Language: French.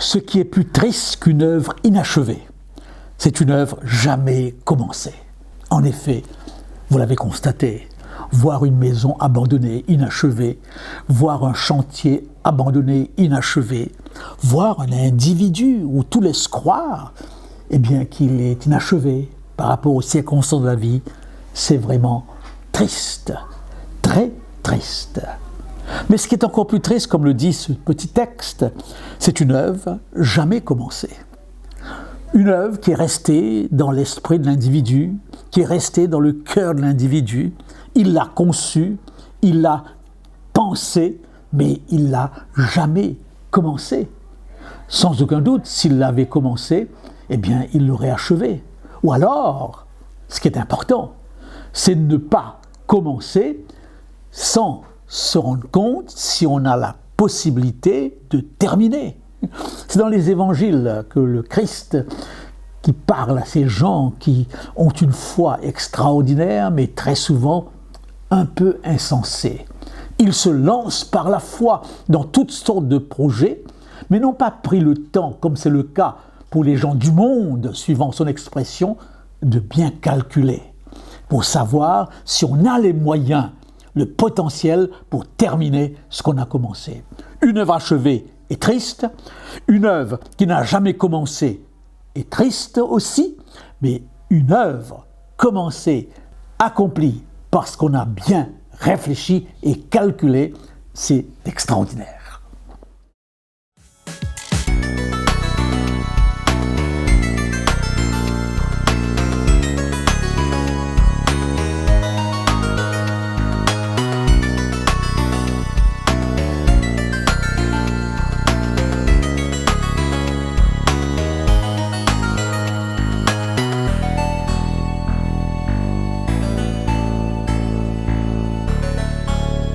Ce qui est plus triste qu'une œuvre inachevée, c'est une œuvre jamais commencée. En effet, vous l'avez constaté, voir une maison abandonnée, inachevée, voir un chantier abandonné, inachevé, voir un individu où tout laisse croire qu'il est inachevé par rapport aux circonstances de la vie, c'est vraiment triste, très triste. Mais ce qui est encore plus triste, comme le dit ce petit texte, c'est une œuvre jamais commencée. Une œuvre qui est restée dans l'esprit de l'individu, qui est restée dans le cœur de l'individu. Il l'a conçue, il l'a pensée, mais il l'a jamais commencée. Sans aucun doute, s'il l'avait commencé, il l'aurait achevé. Ou alors, ce qui est important, c'est de ne pas commencer sans se rendre compte si on a la possibilité de terminer. C'est dans les évangiles que le Christ, qui parle à ces gens qui ont une foi extraordinaire, mais très souvent un peu insensée. Ils se lancent par la foi dans toutes sortes de projets, mais n'ont pas pris le temps, comme c'est le cas pour les gens du monde, suivant son expression, de bien calculer, pour savoir si on a les moyens, le potentiel pour terminer ce qu'on a commencé. Une œuvre achevée est triste, une œuvre qui n'a jamais commencé est triste aussi, mais une œuvre commencée, accomplie parce qu'on a bien réfléchi et calculé, c'est extraordinaire.